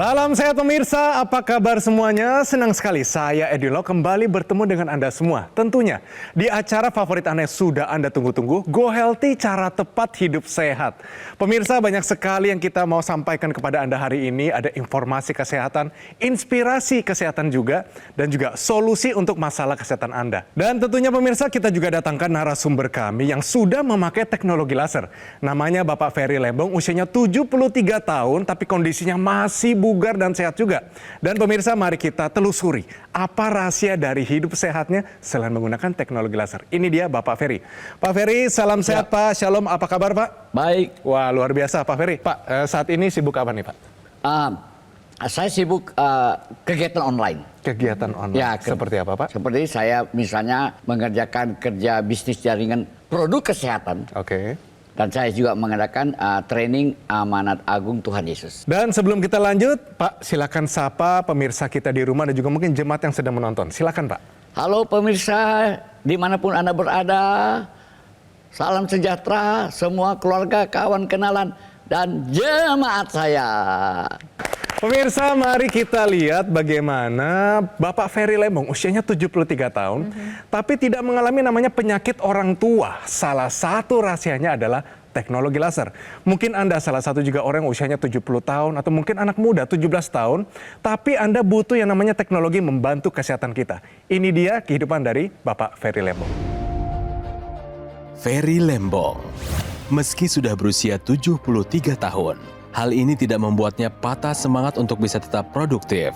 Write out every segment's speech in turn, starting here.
Salam sehat pemirsa, apa kabar semuanya? Senang sekali saya Edilo kembali bertemu dengan Anda semua. Tentunya di acara favorit Anda yang sudah Anda tunggu-tunggu, Go Healthy, cara tepat hidup sehat. Pemirsa, banyak sekali yang kita mau sampaikan kepada Anda hari ini. Ada informasi kesehatan, inspirasi kesehatan juga, dan juga solusi untuk masalah kesehatan Anda. Dan tentunya pemirsa, kita juga datangkan narasumber kami yang sudah memakai teknologi laser. Namanya Bapak Ferry Lembong, usianya 73 tahun, tapi kondisinya masih bugar dan sehat juga. Dan pemirsa, mari kita telusuri apa rahasia dari hidup sehatnya selain menggunakan teknologi laser. Ini dia Bapak Ferry. Pak Ferry, salam sehat Pak. Shalom, apa kabar Pak? Baik. Wah, luar biasa Pak Ferry. Pak, saat ini sibuk apa nih Pak? Saya sibuk kegiatan online. Kegiatan online, Ya, seperti apa Pak? Seperti saya misalnya mengerjakan kerja bisnis jaringan produk kesehatan. Oke. Dan saya juga mengadakan training amanat agung Tuhan Yesus. Dan sebelum kita lanjut, Pak, silakan sapa pemirsa kita di rumah dan juga mungkin jemaat yang sedang menonton. Silakan Pak. Halo pemirsa, dimanapun Anda berada, salam sejahtera, semua keluarga, kawan, kenalan, dan jemaat saya. Pemirsa, mari kita lihat bagaimana Bapak Ferry Lembong, usianya 73 tahun, tapi tidak mengalami namanya penyakit orang tua. Salah satu rahasianya adalah teknologi laser. Mungkin Anda salah satu juga orang yang usianya 70 tahun, atau mungkin anak muda 17 tahun, tapi Anda butuh yang namanya teknologi membantu kesehatan kita. Ini dia kehidupan dari Bapak Ferry Lembong. Ferry Lembong, meski sudah berusia 73 tahun, hal ini tidak membuatnya patah semangat untuk bisa tetap produktif.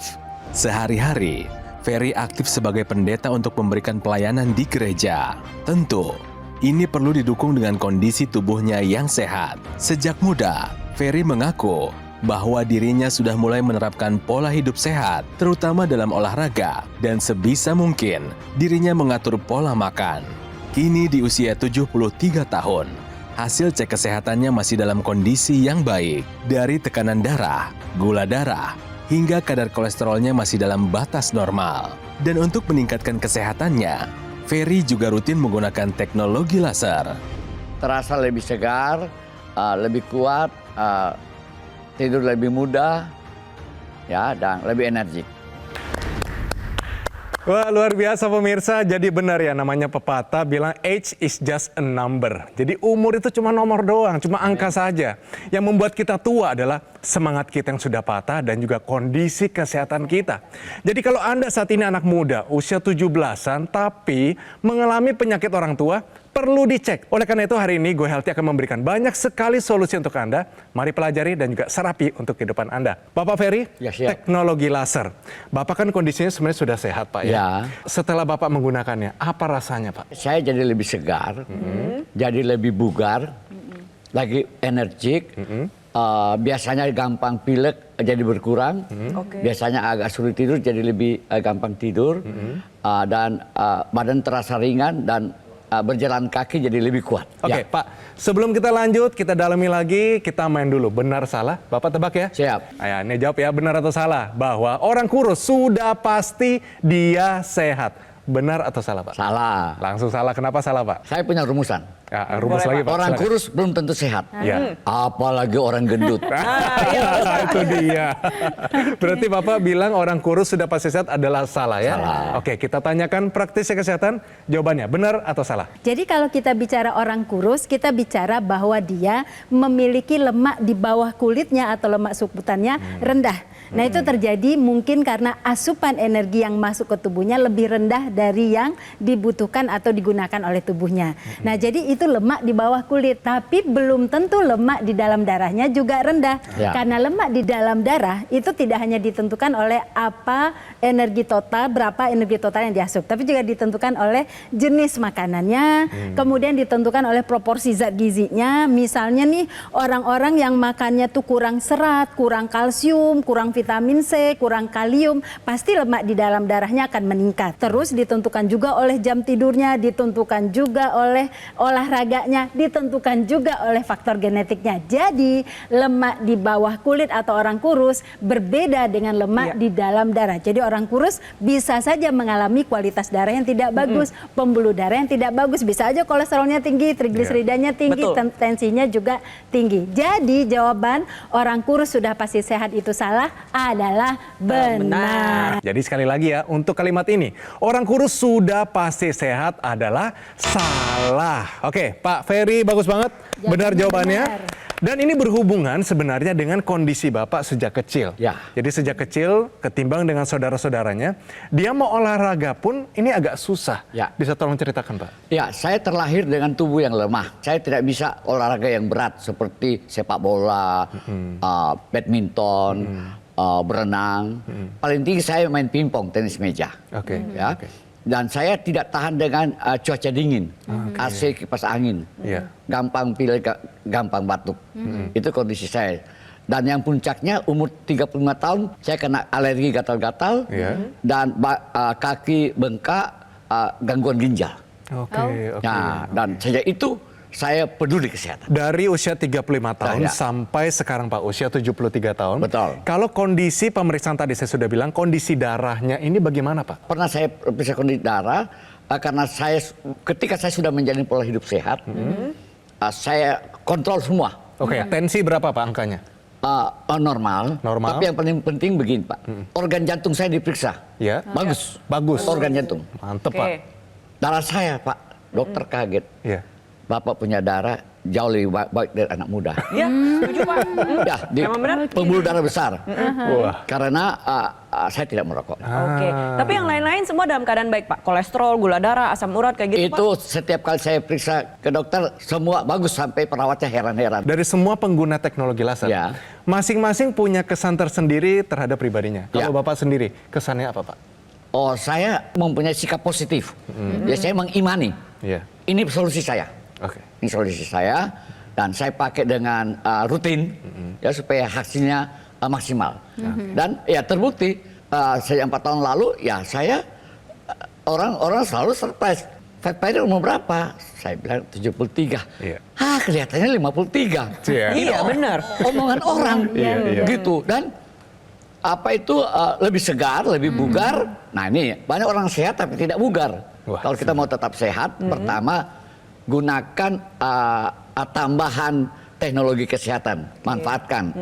Sehari-hari, Ferry aktif sebagai pendeta untuk memberikan pelayanan di gereja. Tentu, ini perlu didukung dengan kondisi tubuhnya yang sehat. Sejak muda, Ferry mengaku bahwa dirinya sudah mulai menerapkan pola hidup sehat, terutama dalam olahraga, dan sebisa mungkin dirinya mengatur pola makan. Kini di usia 73 tahun, hasil cek kesehatannya masih dalam kondisi yang baik. Dari tekanan darah, gula darah, hingga kadar kolesterolnya masih dalam batas normal. Dan untuk meningkatkan kesehatannya, Ferry juga rutin menggunakan teknologi laser. Terasa lebih segar, lebih kuat, tidur lebih mudah, ya, dan lebih energik. Wah, luar biasa pemirsa. Jadi benar ya, namanya pepatah bilang age is just a number. Jadi umur itu cuma nomor doang, cuma angka saja. Yang membuat kita tua adalah semangat kita yang sudah patah dan juga kondisi kesehatan kita. Jadi kalau Anda saat ini anak muda, usia 17-an, tapi mengalami penyakit orang tua, perlu dicek. Oleh karena itu hari ini Go Healthy akan memberikan banyak sekali solusi untuk Anda. Mari pelajari dan juga serapi untuk kehidupan Anda. Bapak Ferry, Ya, siap. teknologi laser. Bapak kan kondisinya sebenarnya sudah sehat Pak ya? Ya. Setelah Bapak menggunakannya, apa rasanya Pak? Saya jadi lebih segar, jadi lebih bugar, lagi energik. Biasanya gampang pilek jadi berkurang, biasanya agak sulit tidur jadi lebih gampang tidur, dan badan terasa ringan dan berjalan kaki jadi lebih kuat. Oke, Pak, sebelum kita lanjut, kita dalami lagi, kita main dulu. Benar salah? Bapak tebak ya? Siap. Ayo, ini jawab ya, benar atau salah? Bahwa orang kurus sudah pasti dia sehat. Benar atau salah Pak? Salah. Langsung salah, kenapa salah Pak? Saya punya rumusan. Ya, rumus lagi Pak. Orang silakan. kurus belum tentu sehat. Ya. Apalagi orang gendut. Itu dia. Berarti Bapak bilang orang kurus sudah pasti sehat adalah salah ya? Salah. Oke, kita tanyakan praktisnya kesehatan. Jawabannya benar atau salah? Jadi kalau kita bicara orang kurus, kita bicara bahwa dia memiliki lemak di bawah kulitnya atau lemak subkutannya rendah. Nah itu terjadi mungkin karena asupan energi yang masuk ke tubuhnya lebih rendah dari yang dibutuhkan atau digunakan oleh tubuhnya. Nah jadi itu lemak di bawah kulit, tapi belum tentu lemak di dalam darahnya juga rendah. Ya. Karena lemak di dalam darah itu tidak hanya ditentukan oleh apa energi total, berapa energi total yang diasup, tapi juga ditentukan oleh jenis makanannya, kemudian ditentukan oleh proporsi zat gizinya. Misalnya nih orang-orang yang makannya tuh kurang serat, kurang kalsium, kurang vitamin C, kurang kalium, pasti lemak di dalam darahnya akan meningkat. Terus ditentukan juga oleh jam tidurnya, ditentukan juga oleh olahraganya, ditentukan juga oleh faktor genetiknya. Jadi lemak di bawah kulit atau orang kurus berbeda dengan lemak di dalam darah. Jadi orang kurus bisa saja mengalami kualitas darah yang tidak bagus, pembuluh darah yang tidak bagus, bisa aja kolesterolnya tinggi, trigliseridanya tinggi, tensinya juga tinggi. Jadi jawaban orang kurus sudah pasti sehat itu salah. adalah benar. Jadi sekali lagi ya, untuk kalimat ini, orang kurus sudah pasti sehat adalah salah. Oke, Pak Ferry bagus banget, benar jawabannya. Benar. Dan ini berhubungan sebenarnya dengan kondisi Bapak sejak kecil. Ya. Jadi sejak kecil ketimbang dengan saudara-saudaranya, dia mau olahraga pun ini agak susah. Ya. Bisa tolong ceritakan Pak? Ya, saya terlahir dengan tubuh yang lemah. Saya tidak bisa olahraga yang berat seperti sepak bola, badminton, berenang. Paling tinggi saya main pingpong, tenis meja. Oke. Ya. Oke. Dan saya tidak tahan dengan cuaca dingin, AC kipas angin, Iya. gampang pilek, gampang batuk. Itu kondisi saya. Dan yang puncaknya umur 35 tahun saya kena alergi gatal-gatal Iya. dan kaki bengkak, gangguan ginjal. Oke. Nah, dan sejak itu saya peduli kesehatan. Dari usia 35 tahun Ya. sampai sekarang Pak usia 73 tahun. Betul. Kalau kondisi pemeriksaan tadi saya sudah bilang, kondisi darahnya ini bagaimana Pak? Pernah saya periksa kondisi darah karena saya ketika saya sudah menjalani pola hidup sehat, saya kontrol semua. Oke, tensi berapa Pak angkanya? Normal. Normal. Tapi yang paling penting begini Pak, organ jantung saya diperiksa. Ya. Bagus. Bagus. Organ jantung. Mantep Oke. Pak. Darah saya Pak, dokter kaget. Iya. Bapak punya darah jauh lebih baik dari anak muda. Ya, setuju Pak. Ya, di Emang benar? pembuluh darah besar. Wah. Karena saya tidak merokok. Oke, tapi yang lain-lain semua dalam keadaan baik Pak. Kolesterol, gula darah, asam urat kayak gitu Itu setiap kali saya periksa ke dokter semua bagus sampai perawatnya heran-heran. Dari semua pengguna teknologi laser, Ya. masing-masing punya kesan tersendiri terhadap pribadinya. Kalau Ya. Bapak sendiri, kesannya apa Pak? Oh, saya mempunyai sikap positif. Ya, saya mengimani. Iya. Ini solusi saya. Oke. Ini solusi saya dan saya pakai dengan rutin ya supaya hasilnya maksimal. Dan ya terbukti sejak 4 tahun lalu ya saya orang-orang selalu surprise. Fat Ferry umur berapa? Saya bilang 73. Iya. Kelihatannya 53. Iya. Iya, benar. Omongan orang Iya. gitu. Dan apa itu lebih segar, lebih bugar. Nah ini banyak orang sehat tapi tidak bugar. Wah, Kalau kita mau tetap sehat, pertama gunakan tambahan teknologi kesehatan, manfaatkan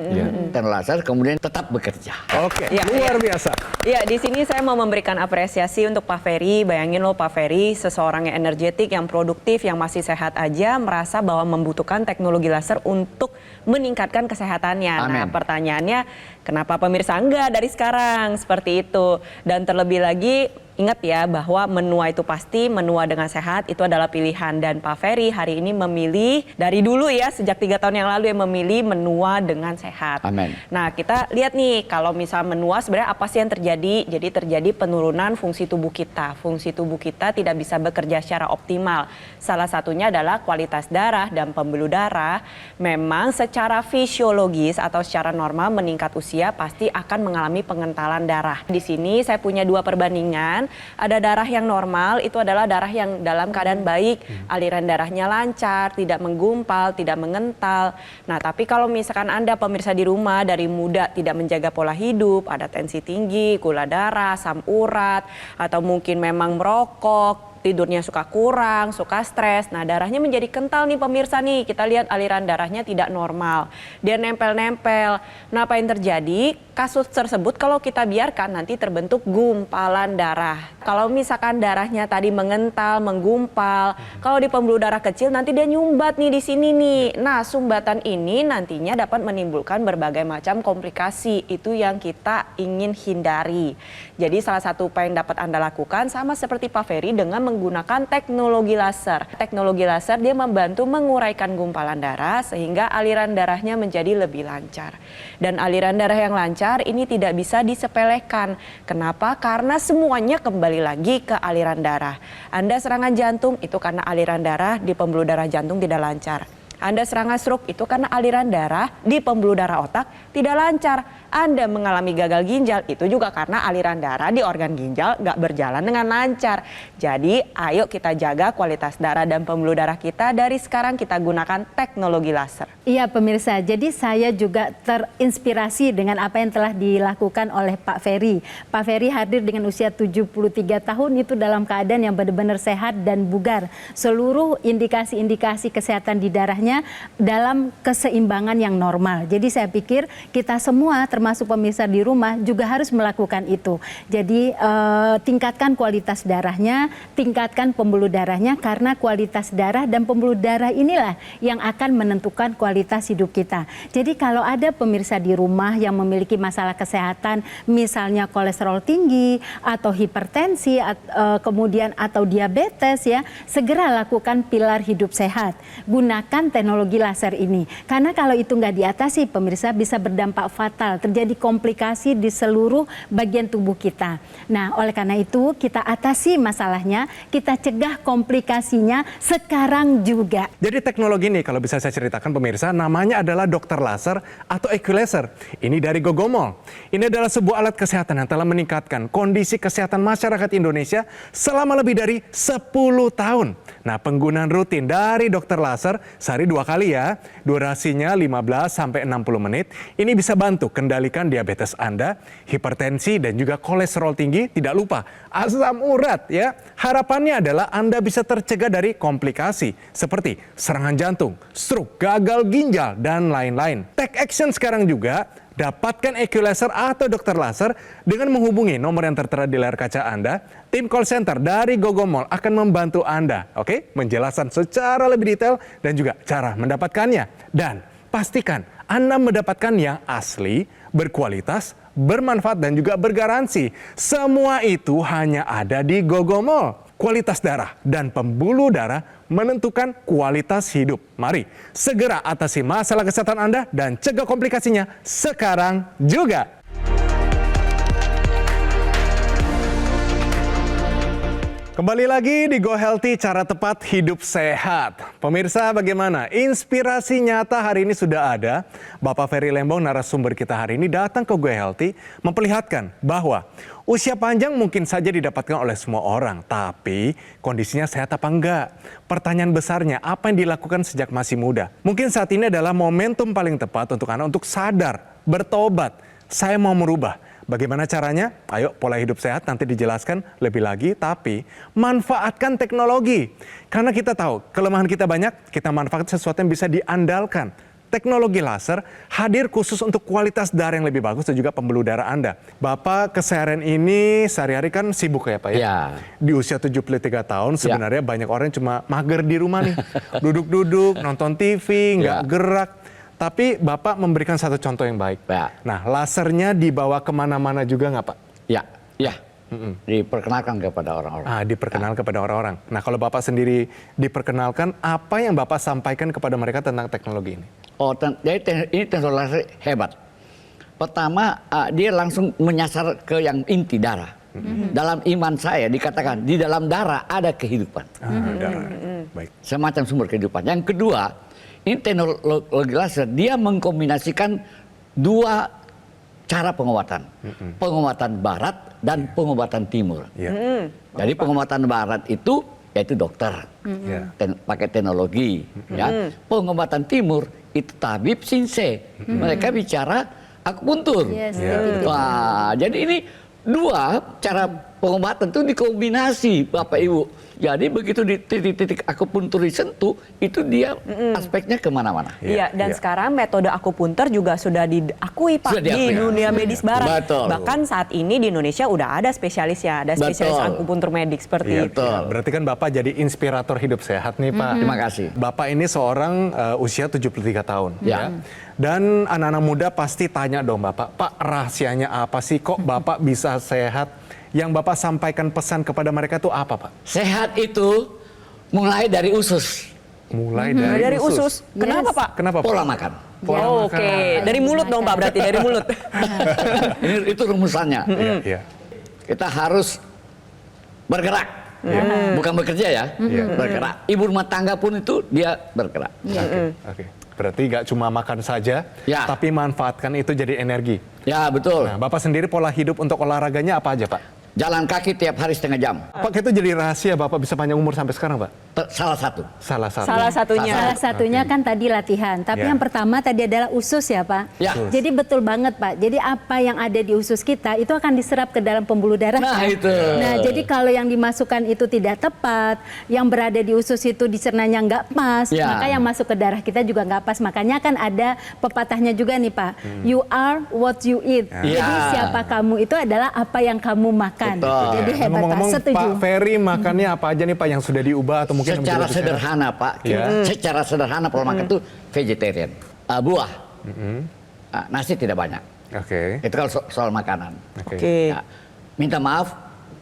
teknologi laser, kemudian tetap bekerja. Oke, Iya, luar iya. biasa. Iya, di sini saya mau memberikan apresiasi untuk Pak Ferry. Bayangin loh Pak Ferry, seseorang yang energetik, yang produktif, yang masih sehat aja, merasa bahwa membutuhkan teknologi laser untuk meningkatkan kesehatannya. Nah, Amin. pertanyaannya, kenapa pemirsa enggak dari sekarang? Seperti itu. Dan terlebih lagi, ingat ya bahwa menua itu pasti, menua dengan sehat itu adalah pilihan. Dan Pak Ferry hari ini memilih, dari dulu ya, sejak 3 tahun yang lalu yang memilih menua dengan sehat. Amin. Nah, kita lihat nih, kalau misal menua sebenarnya apa sih yang terjadi? Jadi terjadi penurunan fungsi tubuh kita. Fungsi tubuh kita tidak bisa bekerja secara optimal. Salah satunya adalah kualitas darah dan pembuluh darah. Memang secara fisiologis atau secara normal meningkat usia pasti akan mengalami pengentalan darah. Di sini saya punya 2 perbandingan. Ada darah yang normal, itu adalah darah yang dalam keadaan baik. Aliran darahnya lancar, tidak menggumpal, tidak mengental. Nah, tapi kalau misalkan Anda pemirsa di rumah dari muda tidak menjaga pola hidup, ada tensi tinggi, gula darah, asam urat, atau mungkin memang merokok, tidurnya suka kurang, suka stres. Nah, darahnya menjadi kental nih pemirsa nih. Kita lihat aliran darahnya tidak normal. Dia nempel-nempel. Nah, apa yang terjadi? Kasus tersebut kalau kita biarkan nanti terbentuk gumpalan darah. Kalau misalkan darahnya tadi mengental, menggumpal, kalau di pembuluh darah kecil nanti dia nyumbat nih di sini nih. Nah, sumbatan ini nantinya dapat menimbulkan berbagai macam komplikasi. Itu yang kita ingin hindari. Jadi salah satu upaya yang dapat Anda lakukan sama seperti Pak Ferry dengan menggunakan teknologi laser. Teknologi laser dia membantu menguraikan gumpalan darah sehingga aliran darahnya menjadi lebih lancar. Dan aliran darah yang lancar ini tidak bisa disepelekan. Kenapa? Karena semuanya kembali lagi ke aliran darah. Anda serangan jantung itu karena aliran darah di pembuluh darah jantung tidak lancar. Anda serangan stroke itu karena aliran darah di pembuluh darah otak tidak lancar. Anda mengalami gagal ginjal itu juga karena aliran darah di organ ginjal nggak berjalan dengan lancar. Jadi ayo kita jaga kualitas darah dan pembuluh darah kita, dari sekarang kita gunakan teknologi laser. Iya pemirsa, jadi saya juga terinspirasi dengan apa yang telah dilakukan oleh Pak Ferry. Pak Ferry hadir dengan usia 73 tahun itu dalam keadaan yang benar-benar sehat dan bugar. Seluruh indikasi-indikasi kesehatan di darahnya dalam keseimbangan yang normal. Jadi saya pikir kita semua termasuk termasuk pemirsa di rumah juga harus melakukan itu. Jadi tingkatkan kualitas darahnya, tingkatkan pembuluh darahnya, karena kualitas darah dan pembuluh darah inilah yang akan menentukan kualitas hidup kita. Jadi kalau ada pemirsa di rumah yang memiliki masalah kesehatan, misalnya kolesterol tinggi atau hipertensi, kemudian atau diabetes ya, segera lakukan pilar hidup sehat. Gunakan teknologi laser ini. Karena kalau itu nggak diatasi, pemirsa, bisa berdampak fatal, terjadi komplikasi di seluruh bagian tubuh kita. Nah, oleh karena itu kita atasi masalahnya, kita cegah komplikasinya sekarang juga. Jadi teknologi ini kalau bisa saya ceritakan pemirsa, namanya adalah dokter laser atau equilaser. Ini dari Gogomol. Ini adalah sebuah alat kesehatan yang telah meningkatkan kondisi kesehatan masyarakat Indonesia selama lebih dari 10 tahun. Nah, penggunaan rutin dari dokter laser sehari 2 kali ya. Durasinya 15 sampai 60 menit. Ini bisa bantu kendalikan diabetes Anda, hipertensi dan juga kolesterol tinggi, tidak lupa asam urat ya. Harapannya adalah Anda bisa tercegah dari komplikasi seperti serangan jantung, stroke, gagal ginjal dan lain-lain. Take action sekarang juga. Dapatkan equilaser atau dokter laser dengan menghubungi nomor yang tertera di layar kaca Anda. Tim call center dari Gogomol akan membantu Anda, menjelaskan secara lebih detail dan juga cara mendapatkannya. Dan pastikan Anda mendapatkan yang asli, berkualitas, bermanfaat dan juga bergaransi. Semua itu hanya ada di Gogomol. Kualitas darah dan pembuluh darah menentukan kualitas hidup. Mari segera atasi masalah kesehatan Anda dan cegah komplikasinya sekarang juga. Kembali lagi di Go Healthy, cara tepat hidup sehat. Pemirsa, bagaimana? Inspirasi nyata hari ini sudah ada. Bapak Ferry Lembong, narasumber kita hari ini, datang ke Go Healthy memperlihatkan bahwa usia panjang mungkin saja didapatkan oleh semua orang, tapi kondisinya sehat apa enggak? Pertanyaan besarnya, apa yang dilakukan sejak masih muda? Mungkin saat ini adalah momentum paling tepat untuk Anda untuk sadar, bertobat. Saya mau merubah. Bagaimana caranya? Ayo, pola hidup sehat nanti dijelaskan lebih lagi, tapi manfaatkan teknologi. Karena kita tahu kelemahan kita banyak, kita manfaatkan sesuatu yang bisa diandalkan. Teknologi laser hadir khusus untuk kualitas darah yang lebih bagus dan juga pembuluh darah Anda. Bapak keseharian ini sehari-hari kan sibuk ya Pak ya? Ya. Di usia 73 tahun sebenarnya banyak orang yang cuma mager di rumah nih. Duduk-duduk, nonton TV, nggak gerak. Tapi Bapak memberikan satu contoh yang baik. Ya. Nah, lasernya dibawa kemana-mana juga nggak Pak? Ya. Diperkenalkan kepada orang-orang. Diperkenalkan kepada orang-orang. Nah, kalau Bapak sendiri diperkenalkan, apa yang Bapak sampaikan kepada mereka tentang teknologi ini? Jadi ini teknologi laser hebat. Pertama, dia langsung menyasar ke yang inti darah. Dalam iman saya dikatakan, di dalam darah ada kehidupan. Darah. Baik. Semacam sumber kehidupan. Yang kedua, ini teknologi laser, dia mengkombinasikan dua cara pengobatan. Pengobatan barat dan pengobatan timur. Jadi pengobatan barat itu yaitu dokter, pakai teknologi. Ya. Pengobatan timur itu tabib sinse. Mereka bicara akupuntur. Wah, jadi ini dua cara pengobatan itu dikombinasi, Bapak Ibu. Jadi begitu di titik-titik akupuntur disentuh, itu dia aspeknya kemana-mana. Iya, dan sekarang metode akupuntur juga sudah diakui Pak di dunia medis barat. Betul. Bahkan saat ini di Indonesia udah ada spesialisnya, ada spesialis akupuntur medik seperti itu. Berarti kan Bapak jadi inspirator hidup sehat nih Pak. Terima kasih. Bapak ini seorang usia 73 tahun. Ya. Dan anak-anak muda pasti tanya dong Bapak, Pak rahasianya apa sih kok Bapak bisa sehat? Yang Bapak sampaikan pesan kepada mereka itu apa Pak? Sehat itu mulai dari usus. Mulai dari usus. Kenapa Pak? Kenapa Pak? Pola makan. Oke, dari mulut dong Pak, berarti dari mulut. Itu rumusannya. Iya. Kita harus bergerak. Bukan bekerja ya, bergerak. Ibu rumah tangga pun itu dia bergerak. Oke. Berarti nggak cuma makan saja, tapi manfaatkan itu jadi energi. Ya betul. Nah, Bapak sendiri pola hidup untuk olahraganya apa aja Pak? Jalan kaki tiap hari setengah jam. Apakah itu jadi rahasia Bapak bisa panjang umur sampai sekarang Pak? Salah satu. Salah satu. Salah satunya. Salah satunya kan tadi latihan, tapi Ya. yang pertama tadi adalah usus ya Pak. Ya. Jadi betul banget Pak. Jadi apa yang ada di usus kita itu akan diserap ke dalam pembuluh darah. Nah, kan? itu. Nah jadi kalau yang dimasukkan itu tidak tepat, yang berada di usus itu dicernanya nggak pas, Ya. maka yang masuk ke darah kita juga nggak pas. Makanya kan ada pepatahnya juga nih Pak. You are what you eat. Jadi Ya. siapa kamu itu adalah apa yang kamu makan. Betul. Jadi Nah, hebat Pak. ngomong-ngomong Setuju. Pak Ferry makannya apa aja nih Pak yang sudah diubah atau mungkin Secara lebih sehat? sederhana Pak, Ya. secara sederhana pola makan itu vegetarian. Buah, nasi tidak banyak. Oke. Itu kalau soal makanan. Oke. Nah, minta maaf,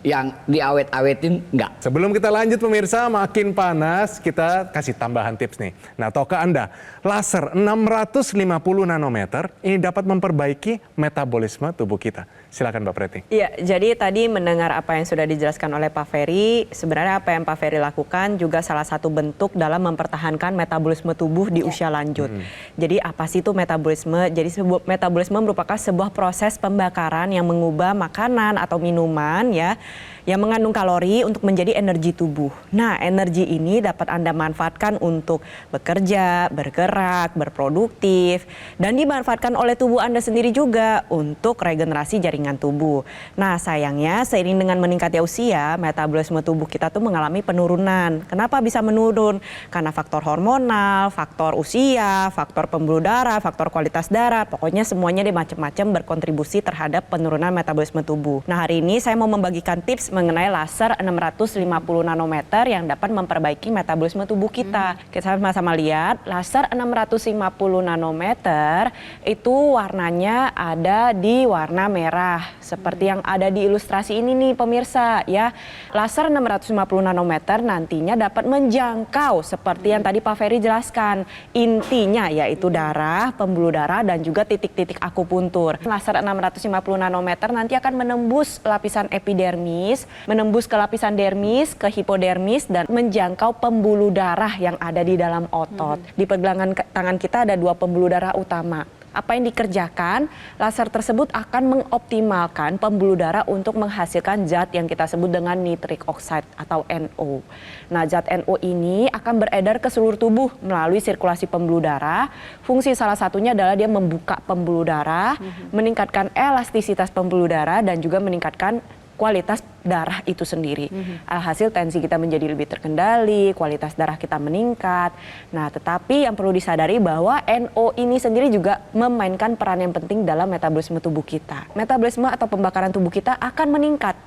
yang diawet-awetin enggak. Sebelum kita lanjut pemirsa, makin panas, kita kasih tambahan tips nih. Nah, tahukah Anda, laser 650 nanometer ini dapat memperbaiki metabolisme tubuh kita. Silakan Mbak Preti. Iya, jadi tadi mendengar apa yang sudah dijelaskan oleh Pak Ferry, sebenarnya apa yang Pak Ferry lakukan juga salah satu bentuk dalam mempertahankan metabolisme tubuh di usia lanjut. Jadi apa sih itu metabolisme? Jadi metabolisme merupakan sebuah proses pembakaran yang mengubah makanan atau minuman ya yang mengandung kalori untuk menjadi energi tubuh. Nah, energi ini dapat Anda manfaatkan untuk bekerja, bergerak, berproduktif, dan dimanfaatkan oleh tubuh Anda sendiri juga untuk regenerasi jaringan tubuh. Nah, sayangnya seiring dengan meningkatnya usia, metabolisme tubuh kita tuh mengalami penurunan. Kenapa bisa menurun? Karena faktor hormonal, faktor usia, faktor pembuluh darah, faktor kualitas darah, pokoknya semuanya deh macam-macam berkontribusi terhadap penurunan metabolisme tubuh. Nah, hari ini saya mau membagikan tips mengenai laser 650 nanometer yang dapat memperbaiki metabolisme tubuh kita. Kita sama-sama lihat, laser 650 nanometer itu warnanya ada di warna merah. Seperti yang ada di ilustrasi ini nih pemirsa ya. Laser 650 nanometer nantinya dapat menjangkau seperti yang tadi Pak Ferry jelaskan. Intinya yaitu darah, pembuluh darah, dan juga titik-titik akupuntur. Laser 650 nanometer nanti akan menembus lapisan epidermis, menembus ke lapisan dermis, ke hipodermis, dan menjangkau pembuluh darah yang ada di dalam otot. Di pergelangan tangan kita ada 2 pembuluh darah utama. Apa yang dikerjakan? Laser tersebut akan mengoptimalkan pembuluh darah untuk menghasilkan zat yang kita sebut dengan nitric oxide atau NO. Nah, zat NO ini akan beredar ke seluruh tubuh melalui sirkulasi pembuluh darah. Fungsi salah satunya adalah dia membuka pembuluh darah, meningkatkan elastisitas pembuluh darah, dan juga meningkatkan kualitas darah itu sendiri. Alhasil tensi kita menjadi lebih terkendali, kualitas darah kita meningkat. Nah, tetapi yang perlu disadari bahwa NO ini sendiri juga memainkan peran yang penting dalam metabolisme tubuh kita. Metabolisme atau pembakaran tubuh kita akan meningkat.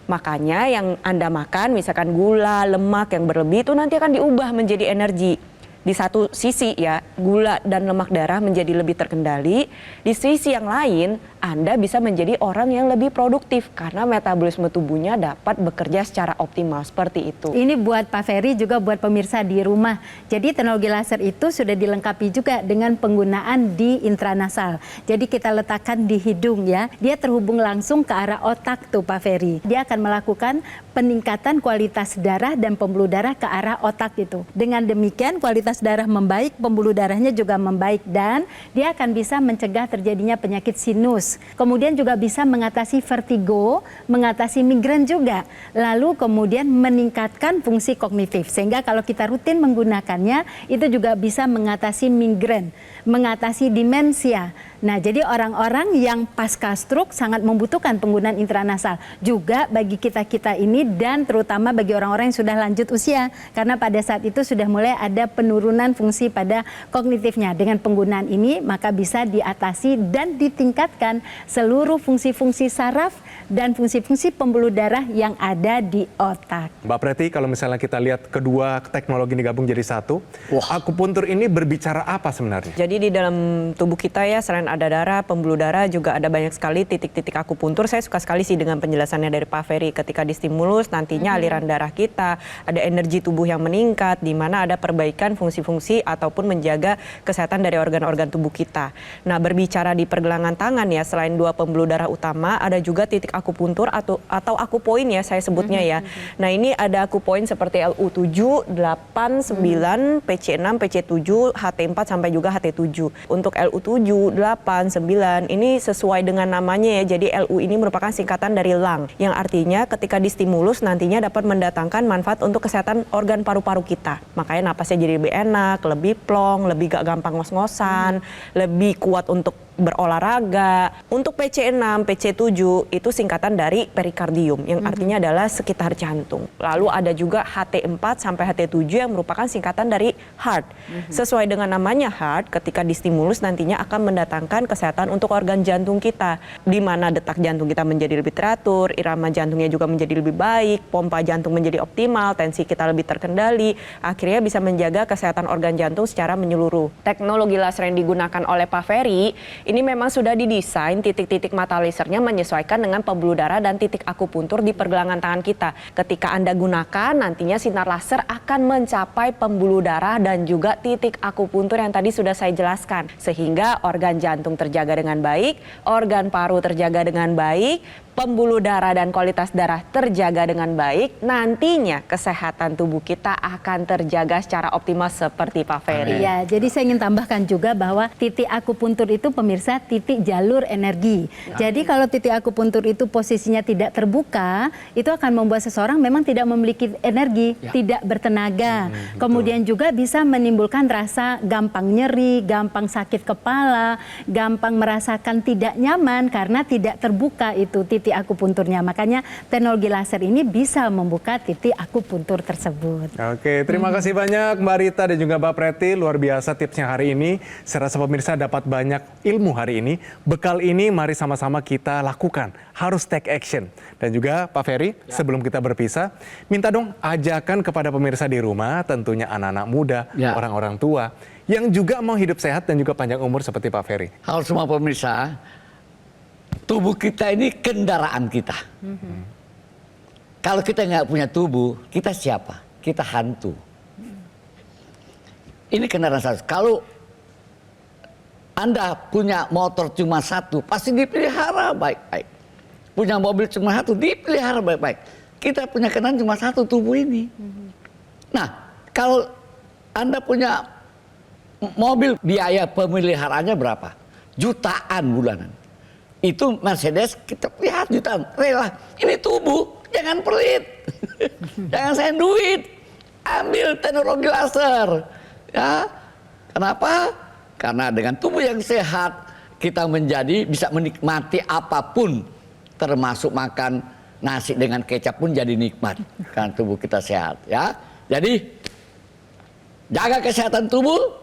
Makanya yang Anda makan, misalkan gula, lemak yang berlebih itu nanti akan diubah menjadi energi. Di satu sisi ya, gula dan lemak darah menjadi lebih terkendali. Di sisi yang lain, Anda bisa menjadi orang yang lebih produktif karena metabolisme tubuhnya dapat bekerja secara optimal seperti itu. Ini buat Pak Ferry juga buat pemirsa di rumah. Jadi teknologi laser itu sudah dilengkapi juga dengan penggunaan di intranasal. Jadi kita letakkan di hidung ya. Dia terhubung langsung ke arah otak tuh Pak Ferry. Dia akan melakukan peningkatan kualitas darah dan pembuluh darah ke arah otak itu. Dengan demikian kualitas darah membaik, pembuluh darahnya juga membaik, dan dia akan bisa mencegah terjadinya penyakit sinus. Kemudian juga bisa mengatasi vertigo, mengatasi migrain juga. Lalu kemudian meningkatkan fungsi kognitif. Sehingga kalau kita rutin menggunakannya, itu juga bisa mengatasi migrain, mengatasi demensia. Nah, jadi orang-orang yang pasca stroke sangat membutuhkan penggunaan intranasal. Juga bagi kita-kita ini dan terutama bagi orang-orang yang sudah lanjut usia. Karena pada saat itu sudah mulai ada penurunan fungsi pada kognitifnya. Dengan penggunaan ini maka bisa diatasi dan ditingkatkan seluruh fungsi-fungsi saraf dan fungsi-fungsi pembuluh darah yang ada di otak. Mbak Preti, kalau misalnya kita lihat kedua teknologi ini gabung jadi satu, akupuntur ini berbicara apa sebenarnya? Jadi di dalam tubuh kita ya, selain ada darah, pembuluh darah, juga ada banyak sekali titik-titik akupuntur. Saya suka sekali sih dengan penjelasannya dari Pak Ferry. Ketika distimulus, nantinya aliran darah kita, ada energi tubuh yang meningkat, di mana ada perbaikan fungsi-fungsi ataupun menjaga kesehatan dari organ-organ tubuh kita. Nah, berbicara di pergelangan tangan ya, selain 2 pembuluh darah utama, ada juga titik akupuntur atau akupoin ya saya sebutnya ya. Nah ini ada akupoin seperti LU7, 8, 9, PC6, PC7, HT4 sampai juga HT7. Untuk LU7, 8, 9 ini sesuai dengan namanya ya. Jadi LU ini merupakan singkatan dari lung yang artinya ketika distimulus nantinya dapat mendatangkan manfaat untuk kesehatan organ paru-paru kita. Makanya napasnya jadi lebih enak, lebih plong, lebih gak gampang ngos-ngosan, lebih kuat untuk berolahraga. Untuk PC6, PC7 itu singkatan dari perikardium yang artinya adalah sekitar jantung. Lalu ada juga HT4 sampai HT7 yang merupakan singkatan dari heart. Sesuai dengan namanya heart, ketika distimulus nantinya akan mendatangkan kesehatan untuk organ jantung kita, di mana detak jantung kita menjadi lebih teratur, irama jantungnya juga menjadi lebih baik, pompa jantung menjadi optimal, tensi kita lebih terkendali, akhirnya bisa menjaga kesehatan organ jantung secara menyeluruh. Teknologi laser yang digunakan oleh Pak Ferry ini memang sudah didesain titik-titik mata lasernya menyesuaikan dengan pembuluh darah dan titik akupuntur di pergelangan tangan kita. Ketika Anda gunakan, nantinya sinar laser akan mencapai pembuluh darah dan juga titik akupuntur yang tadi sudah saya jelaskan. Sehingga organ jantung terjaga dengan baik, organ paru terjaga dengan baik, pembuluh darah dan kualitas darah terjaga dengan baik, nantinya kesehatan tubuh kita akan terjaga secara optimal seperti Pak Ferry. Iya, jadi saya ingin tambahkan juga bahwa titik akupuntur itu pemirsa titik jalur energi. Jadi kalau titik akupuntur itu posisinya tidak terbuka, itu akan membuat seseorang memang tidak memiliki energi, tidak bertenaga. Kemudian juga bisa menimbulkan rasa gampang nyeri, gampang sakit kepala, gampang merasakan tidak nyaman karena tidak terbuka itu titik akupunturnya. Makanya teknologi laser ini bisa membuka titik akupuntur tersebut. Oke, terima kasih banyak Mbak Rita dan juga Mbak Preti. Luar biasa tipsnya hari ini. Saya rasa pemirsa dapat banyak ilmu hari ini. Bekal ini mari sama-sama kita lakukan. Harus take action. Dan juga Pak Ferry, sebelum kita berpisah, minta dong ajakan kepada pemirsa di rumah, tentunya anak-anak muda, orang-orang tua, yang juga mau hidup sehat dan juga panjang umur seperti Pak Ferry. Halo semua pemirsa, tubuh kita ini kendaraan kita. Kalau kita nggak punya tubuh, kita siapa? Kita hantu. Ini kendaraan satu. Kalau Anda punya motor cuma satu, pasti dipelihara baik-baik. Punya mobil cuma satu, dipelihara baik-baik. Kita punya kendaraan cuma satu, tubuh ini. Nah, kalau Anda punya mobil, biaya pemeliharaannya berapa? Jutaan bulanan. Itu Mercedes kita lihat jutaan, rela. Ini tubuh, jangan pelit, jangan sayang duit, ambil teknologi laser. Ya, kenapa? Karena dengan tubuh yang sehat kita menjadi bisa menikmati apapun, termasuk makan nasi dengan kecap pun jadi nikmat karena tubuh kita sehat. Ya, jadi jaga kesehatan tubuh.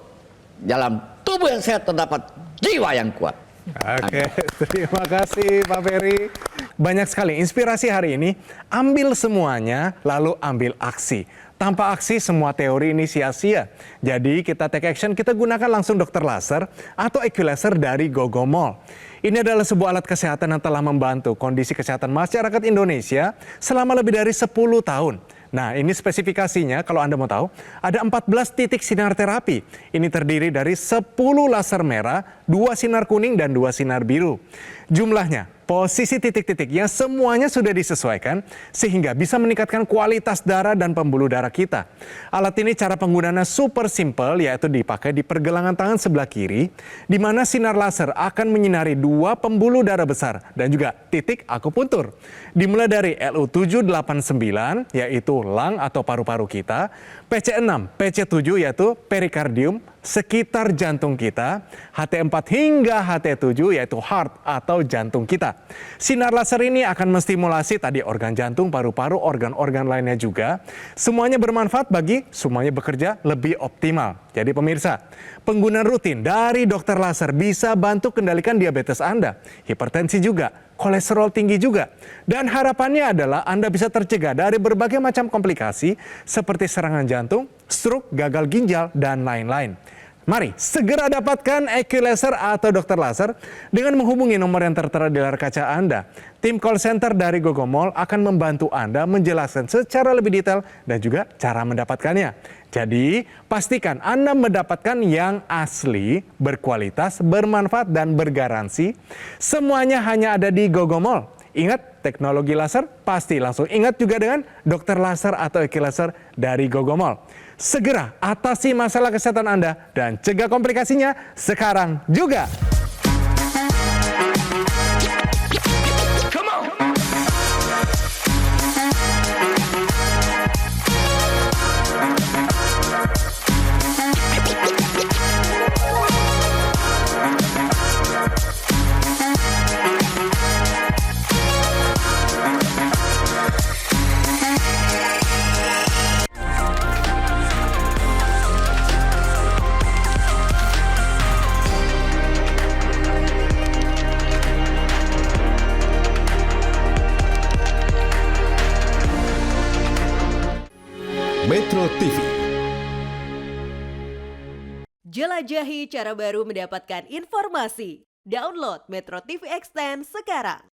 Dalam tubuh yang sehat terdapat jiwa yang kuat. Oke, terima kasih Pak Ferry. Banyak sekali inspirasi hari ini. Ambil semuanya, lalu ambil aksi. Tanpa aksi semua teori ini sia-sia. Jadi kita take action, kita gunakan langsung dokter laser atau equilaser dari Gogomol. Ini adalah sebuah alat kesehatan yang telah membantu kondisi kesehatan masyarakat Indonesia selama lebih dari 10 tahun. Nah, ini spesifikasinya kalau Anda mau tahu, ada 14 titik sinar terapi. Ini terdiri dari 10 laser merah, 2 sinar kuning, dan 2 sinar biru. Jumlahnya, posisi titik-titiknya semuanya sudah disesuaikan sehingga bisa meningkatkan kualitas darah dan pembuluh darah kita. Alat ini cara penggunaannya super simple, yaitu dipakai di pergelangan tangan sebelah kiri, di mana sinar laser akan menyinari 2 pembuluh darah besar dan juga titik akupuntur. Dimulai dari LU789, yaitu lung atau paru-paru kita, PC6, PC7 yaitu perikardium, sekitar jantung kita, HT4 hingga HT7 yaitu heart atau jantung kita. Sinar laser ini akan menstimulasi tadi organ jantung, paru-paru, organ-organ lainnya juga. Semuanya bermanfaat bagi semuanya bekerja lebih optimal. Jadi pemirsa, penggunaan rutin dari dokter laser bisa bantu kendalikan diabetes Anda, hipertensi juga, kolesterol tinggi juga. Dan harapannya adalah Anda bisa tercegah dari berbagai macam komplikasi seperti serangan jantung, stroke, gagal ginjal, dan lain-lain. Mari segera dapatkan equilaser atau dokter laser dengan menghubungi nomor yang tertera di layar kaca Anda. Tim call center dari Gogomol akan membantu Anda menjelaskan secara lebih detail dan juga cara mendapatkannya. Jadi pastikan Anda mendapatkan yang asli, berkualitas, bermanfaat, dan bergaransi. Semuanya hanya ada di Gogomol. Ingat, teknologi laser pasti langsung ingat juga dengan dokter laser atau Eki Laser dari Gogomol. Segera atasi masalah kesehatan Anda dan cegah komplikasinya sekarang juga. Metro TV. Jelajahi cara baru mendapatkan informasi. Download Metro TV Extend sekarang.